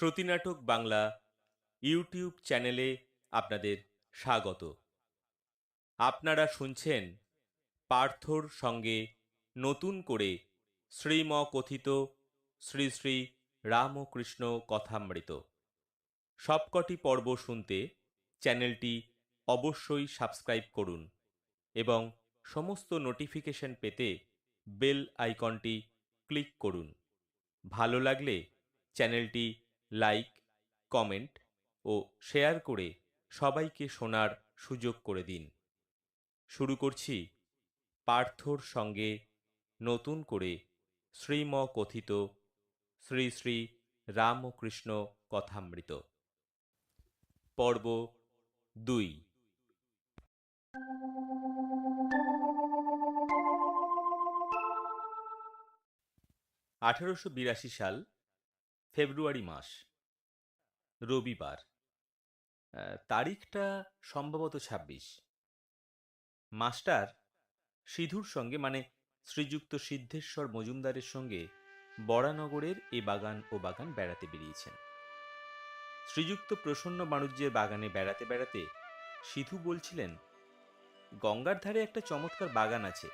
শ্রুতিনাটক Bangla YouTube চ্যানেলে আপনাদের স্বাগত। আপনারা শুনছেন পার্থর সঙ্গে নতুন করে শ্রীম কথিত শ্রী শ্রী রামকৃষ্ণ কথামৃত। সবকটি পর্ব শুনতে চ্যানেলটি অবশ্যই সাবস্ক্রাইব করুন এবং সমস্ত নোটিফিকেশন পেতে বেল আইকনটি ক্লিক করুন। ভালো লাগলে চ্যানেলটি লাইক, কমেন্ট ও শেয়ার করে সবাইকে শোনার সুযোগ করে দিন। শুরু করছি পার্থর সঙ্গে নতুন করে শ্রীম কথিত শ্রী শ্রী রামকৃষ্ণ কথামৃত, পর্ব 2। 1882 সাল ফেব্রুয়ারি মাস, রবিবার। তারিখটা সম্ভবত 26। মাস্টার সিধুর সঙ্গে মানে শ্রীযুক্ত সিদ্ধেশ্বর মজুমদারের সঙ্গে বরানগরের এ বাগান ও বাগান বেড়াতে বেরিয়েছেন। শ্রীযুক্ত প্রসন্ন বাণুজ্যের বাগানে বেড়াতে বেড়াতে সিধু বলছিলেন, গঙ্গার ধারে একটা চমৎকার বাগান আছে,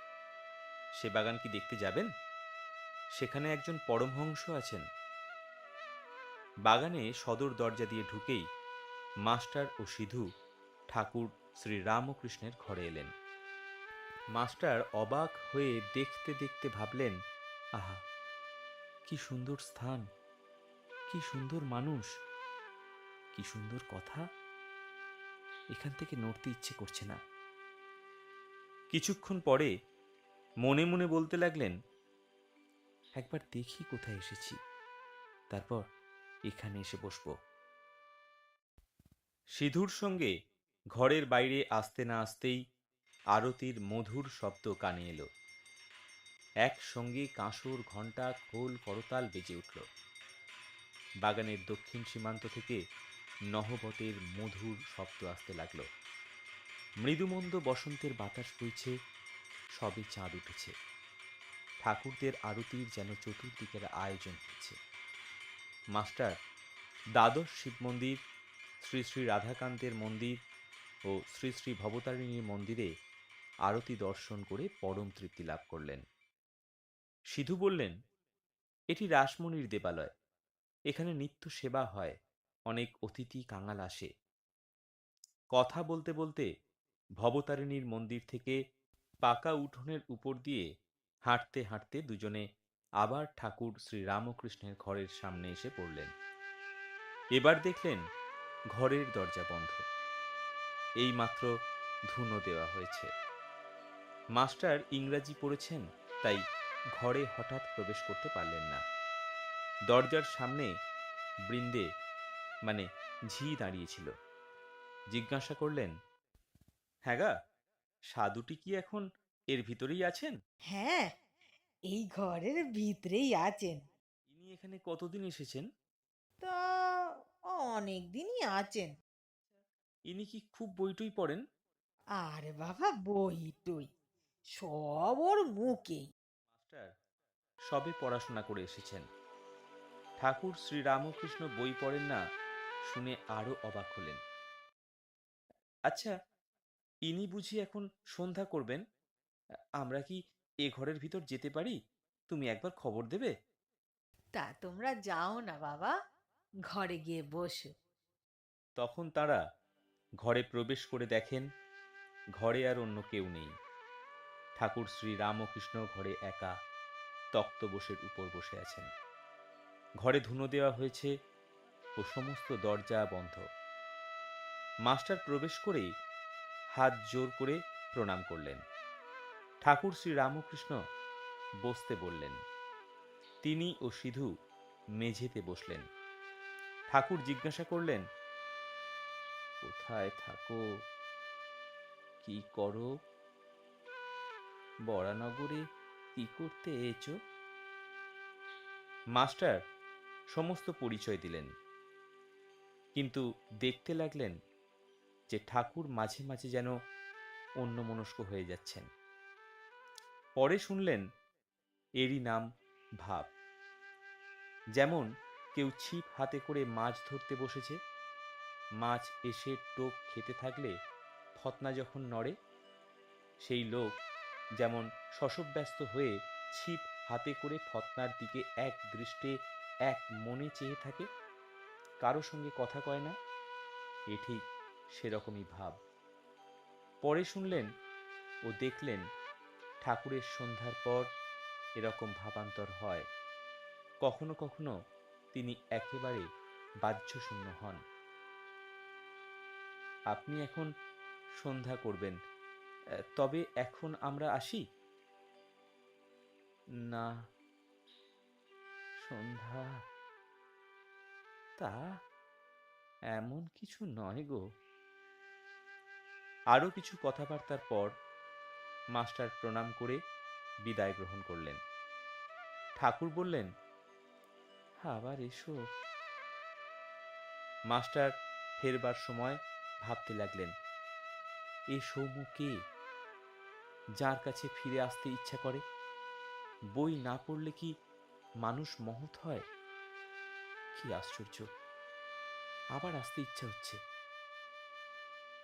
সে বাগান কি দেখতে যাবেন? সেখানে একজন পরমহংস আছেন। বাগানে সদর দরজা দিয়ে ঢুকেই মাস্টার ও সিধু ঠাকুর শ্রী রামকৃষ্ণের ঘরে এলেন। মাস্টার অবাক হয়ে দেখতে দেখতে ভাবলেন, আহা, কি সুন্দর স্থান, কি সুন্দর মানুষ, কি সুন্দর কথা, এখান থেকে নড়তে ইচ্ছে করছে না। কিছুক্ষণ পরে মনে মনে বলতে লাগলেন, একবার দেখি কোথায় এসেছি, তারপর এখানে এসে বসবো। সিধুর সঙ্গে ঘরের বাইরে আসতে না আসতেই আরতির মধুর শব্দ কানে এলো। একসঙ্গে কাঁসর, ঘণ্টা, খোল, করতাল বেজে উঠল। বাগানের দক্ষিণ সীমান্ত থেকে নহবতের মধুর শব্দ আসতে লাগলো। মৃদুমন্দ বসন্তের বাতাস বইছে, সবে চাঁদ উঠেছে। ঠাকুরদের আরতির যেন চতুর্দিকের আয়োজন হচ্ছে। মাস্টার দ্বাদশ শিব মন্দির, শ্রী শ্রী রাধাকান্তের মন্দির ও শ্রী শ্রী ভবতারিণীর মন্দিরে আরতি দর্শন করে পরম তৃপ্তি লাভ করলেন। সিধু বললেন, এটি রাসমণির দেবালয়, এখানে নিত্য সেবা হয়, অনেক অতিথি কাঙাল আসে। কথা বলতে বলতে ভবতারিণীর মন্দির থেকে পাকা উঠোনের উপর দিয়ে হাঁটতে হাঁটতে দুজনে আবার ঠাকুর শ্রী রামকৃষ্ণের ঘরের সামনে এসে পড়লেন। এবার দেখলেন ঘরের দরজা বন্ধ, এইমাত্র ধুনো দেওয়া হয়েছে। মাস্টার ইংরাজি পড়েছেন, তাই ঘরে হঠাৎ প্রবেশ করতে পারলেন না। দরজার সামনে বৃন্দে মানে ঝি দাঁড়িয়েছিল। জিজ্ঞাসা করলেন, হ্যাঁ গা, সাধুটি কি এখন এর ভিতরেই আছেন? হ্যাঁ, এই ঘরের ভিতরেই আছেন। ইনি এখানে কতদিন এসেছেন? তা অনেক দিনই আছেন। ইনি কি খুব বইটই পড়েন? আরে বাবা, বই টই সব ওর মুখেই। মাস্টার সবে পড়াশোনা করে এসেছেন। ঠাকুর শ্রী রামকৃষ্ণ বই পড়েন না শুনে আরো অবাক হলেন। আচ্ছা, ইনি বুঝি এখন সন্ধ্যা করবেন? আমরা কি এ ঘরের ভিতর যেতে পারি? তুমি একবার খবর দেবে? তা তোমরা যাও না বাবা, ঘরে গিয়ে বসো। তখন তারা ঘরে প্রবেশ করে দেখেন ঘরে আর অন্য কেউ নেই। ঠাকুর শ্রী রামকৃষ্ণ ঘরে একা তক্তপোষের উপর বসে আছেন। ঘরে ধুনো দেওয়া হয়েছে ও সমস্ত দরজা বন্ধ। মাস্টার প্রবেশ করেই হাত জোর করে প্রণাম করলেন। ঠাকুর শ্রী রামকৃষ্ণ বসতে বললেন। তিনি ও সিধু মেঝেতে বসলেন। ঠাকুর জিজ্ঞাসা করলেন, কোথায় থাকো, কি করো, বরানগরে কি করতে এসেছো? মাস্টার সমস্ত পরিচয় দিলেন, কিন্তু দেখতে লাগলেন যে ঠাকুর মাঝে মাঝে যেন অন্যমনস্ক হয়ে যাচ্ছেন। পরে শুনলেন এরই নাম ভাব। যেমন কেউ ছিপ হাতে করে মাছ ধরতে বসেছে। মাছ এসে টোপ খেতে থাকলে ফতনা যখন নড়ে, সেই লোক যেমন শশব্যস্ত হয়ে ছিপ হাতে করে ফতনার দিকে এক দৃষ্টে এক মনে চেয়ে থাকে, কারো সঙ্গে কথা কয় না, এ ঠিক সেরকমই ভাব। পরে শুনলেন ও দেখলেন ঠাকুরের সন্ধ্যার পর এরকম ভাবান্তর হয়। কখনো কখনো তিনি একেবারে বাহ্যশূন্য হন। আপনি এখন সন্ধ্যা করবেন, তবে এখন আমরা আসি? না, সন্ধ্যা তা এমন কিছু নয় গো। আরো কিছু কথাবার্তার পর মাস্টার প্রণাম করে বিদায় গ্রহণ করলেন। ঠাকুর বললেন, আবার এসো। মাস্টার ফেরবার সময় ভাবতে লাগলেন, এ সৌম্য কে, যার কাছে ফিরে আসতে ইচ্ছা করে? বই না পড়লে কি মানুষ মহৎ হয়? কি আশ্চর্য, আবার আসতে ইচ্ছা হচ্ছে।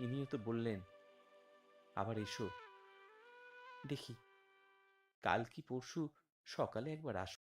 ইনিও তো বললেন, আবার এসো। দেখি কাল কি পরশু সকালে একবার আসো।